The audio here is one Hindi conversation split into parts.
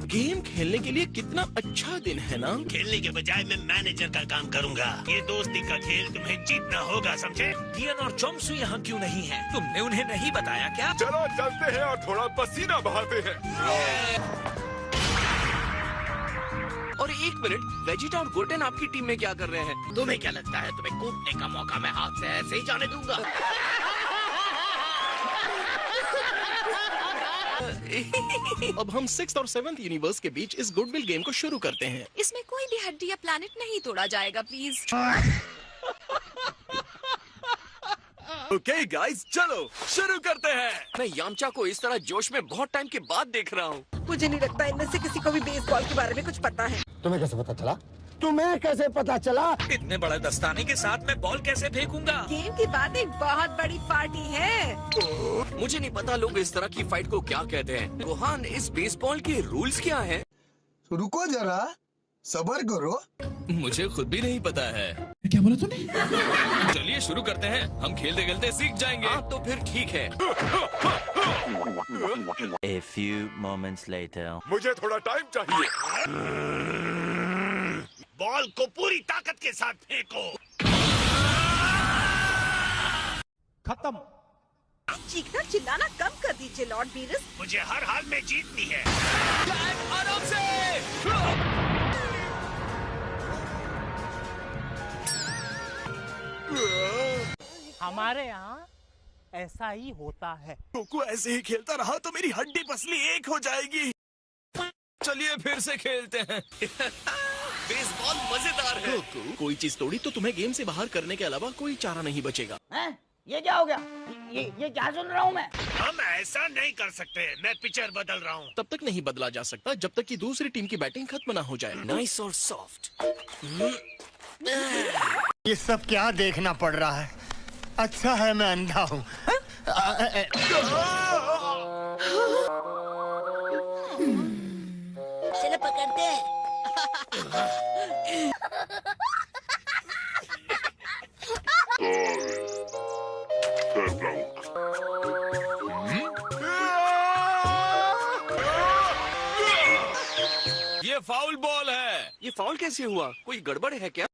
गेम खेलने के लिए कितना अच्छा दिन है ना। खेलने के बजाय मैं मैनेजर का काम करूंगा। ये दोस्ती का खेल तुम्हें जीतना होगा, समझे? कियन और चोंगसू यहाँ क्यों नहीं है? तुमने उन्हें नहीं बताया क्या? चलो चलते हैं और थोड़ा पसीना बहाते हैं। और एक मिनट, वेजिटा और गोटेन आपकी टीम में क्या कर रहे हैं? तुम्हें क्या लगता है तुम्हें कूदने का मौका मैं हाथ से ऐसे ही जाने दूंगा? अब हम 6th और 7th यूनिवर्स के बीच इस गुडविल गेम को शुरू करते हैं। इसमें कोई भी हड्डी या प्लैनेट नहीं तोड़ा जाएगा, प्लीज। ओके गाइस, चलो शुरू करते हैं। मैं यामचा को इस तरह जोश में बहुत टाइम के बाद देख रहा हूँ। मुझे नहीं लगता इनमें से किसी को भी बेसबॉल के बारे में कुछ पता है। तुम्हें कैसे पता चला? तुम्हें कैसे पता चला? इतने बड़े दस्ताने के साथ मैं बॉल कैसे फेंकूंगा? गेम की बात एक बहुत बड़ी पार्टी है। मुझे नहीं पता लोग इस तरह की फाइट को क्या कहते हैं। रोहान, इस बेसबॉल के रूल्स क्या हैं? रुको जरा, सब्र करो। मुझे खुद भी नहीं पता है। क्या बोला तूने? चलिए शुरू करते हैं, हम खेलते खेलते सीख जाएंगे। हाँ तो फिर ठीक है। A few moments later. मुझे थोड़ा टाइम चाहिए। बॉल को पूरी ताकत के साथ फेंको। खत्म। चीखना चिल्लाना कम कर दीजिए लॉर्ड बीरस। मुझे हर हाल में जीतनी है। आराम से। हमारे यहाँ ऐसा ही होता है। गोकू ऐसे ही खेलता रहा तो मेरी हड्डी पसली एक हो जाएगी। चलिए फिर से खेलते हैं। बेसबॉल मजेदार है। गोकू, कोई चीज तोड़ी तो तुम्हें गेम से बाहर करने के अलावा कोई चारा नहीं बचेगा। ये क्या हो गया? ये क्या सुन रहा हूँ मैं? हम ऐसा नहीं कर सकते। मैं पिचर बदल रहा हूँ। तब तक नहीं बदला जा सकता जब तक कि दूसरी टीम की बैटिंग खत्म ना हो जाए। नाइस और सॉफ्ट। ये सब क्या देखना पड़ रहा है? अच्छा है मैं अंधा हूँ। चलो पकड़ते हैं। ये फाउल बॉल है। ये फाउल कैसे हुआ? कोई गड़बड़ है क्या?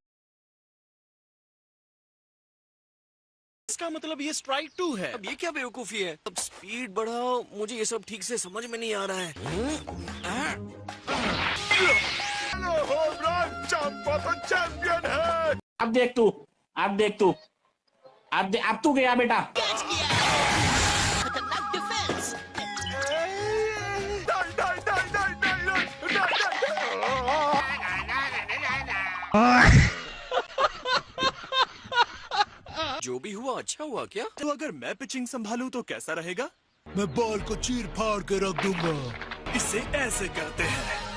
इसका मतलब ये स्ट्राइक 2 है। अब ये क्या बेवकूफी है? अब स्पीड बढ़ाओ। मुझे ये सब ठीक से समझ में नहीं आ रहा है। होम रन, चंपा तो चैंपियन है। अब देख तू, अब तू गया बेटा। जो भी हुआ अच्छा हुआ क्या? तो अगर मैं पिचिंग संभालूं तो कैसा रहेगा? मैं बॉल को चीर फाड़ के रख दूंगा। इसे ऐसे करते हैं।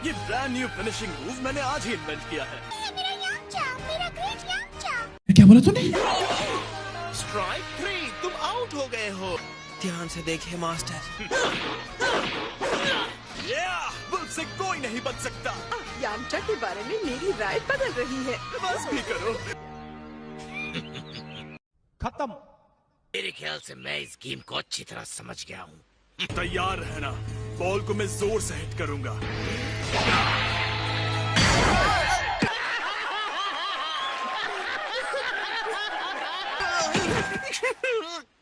ये ब्रांड न्यू फिनिशिंग मूव मैंने आज ही इन्वेंट किया है। क्या बोला तूने? स्ट्राइक 3, तुम आउट हो गए हो। ध्यान से देखिए मास्टर। मुझसे कोई नहीं बच सकता। यामचा के बारे में मेरी राय बदल रही है। बस भी करो। खत्म। मेरे ख्याल से मैं इस गेम को अच्छी तरह समझ गया हूँ। तैयार रहना, बॉल को मैं जोर से हिट करूंगा।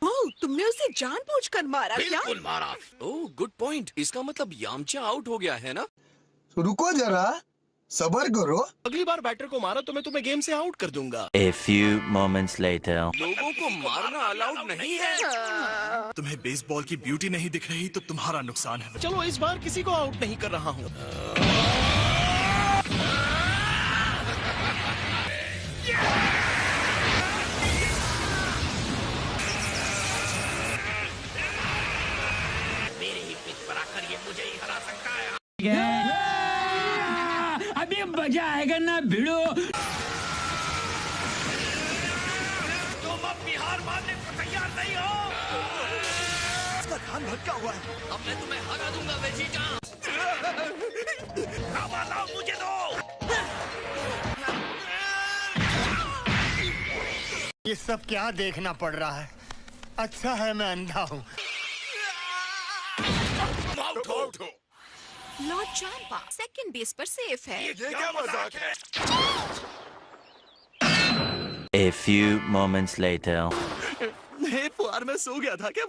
ओह, तुमने उसे जानबूझकर मारा क्या? बिल्कुल मारा। Oh good point. इसका मतलब यामचा आउट हो गया है ना? रुको जरा, सब्र करो। अगली बार बैटर को मारा तो मैं तुम्हें गेम से आउट कर दूंगा। A few moments later. लोगों को मारना अलाउड नहीं है। तुम्हें बेसबॉल की ब्यूटी नहीं दिख रही तो तुम्हारा नुकसान है। चलो इस बार किसी को आउट नहीं कर रहा हूँ। मेरे ही पिच पर आकर ये मुझे ही हरा सकता है। अभी मजा आएगा ना भिड़ो। तुम अपनी हार मानने को तैयार नहीं हो। इसका ध्यान भटका हुआ है। अब मैं तुम्हें हरा दूंगा वेजिटा। लाओ मुझे दो। ये सब क्या देखना पड़ रहा है? अच्छा है मैं अंधा हूँ। तुम आउट हो। लॉर्ड चांपा सेकंड बेस पर सेफ है। ये क्या मजाक है? A few moments later. हे पुआर, मैं सो गया था क्या?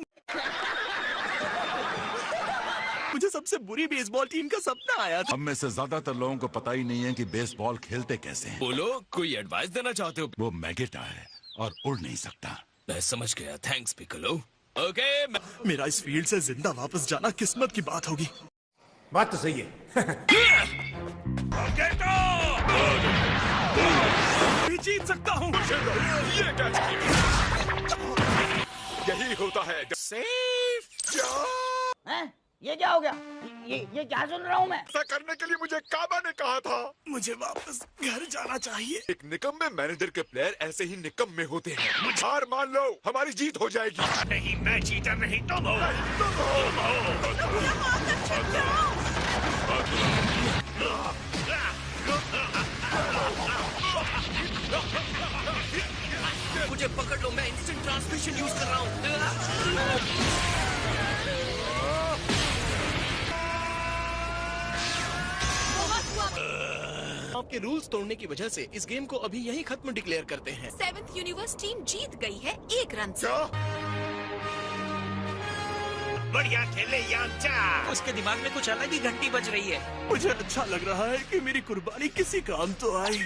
मुझे सबसे बुरी बेसबॉल टीम का सपना आया था। हम में से ज्यादातर लोगों को पता ही नहीं है कि बेसबॉल खेलते कैसे हैं। बोलो, कोई एडवाइस देना चाहते हो? वो मैगेटा है और उड़ नहीं सकता। मैं समझ गया, थैंक्स पिकोलो। ओके, मेरा इस फील्ड से जिंदा वापस जाना किस्मत की बात होगी। बात तो सही है। मैं जीत सकता हूँ। ये कैच यही होता है। सेफ। हैं? ये क्या हो गया? ये क्या सुन रहा हूँ मैं? ऐसा करने के लिए मुझे काबा ने कहा था। मुझे वापस घर जाना चाहिए। एक निकम्मे मैनेजर के प्लेयर ऐसे ही निकम्मे होते हैं। हार मान लो, हमारी जीत हो जाएगी। नहीं, मैं चीटर नहीं, तुम हो। मुझे पकड़ लो, मैं इंस्टेंट ट्रांसमिशन यूज कर रहा हूँ। आपके रूल्स तोड़ने की वजह से इस गेम को अभी यहीं खत्म डिक्लेयर करते हैं। 7th यूनिवर्स टीम जीत गई है 1 रन से। बढ़िया खेले यामचा। उसके दिमाग में कुछ अलग ही घंटी बज रही है। मुझे अच्छा लग रहा है कि मेरी कुर्बानी किसी काम तो आई।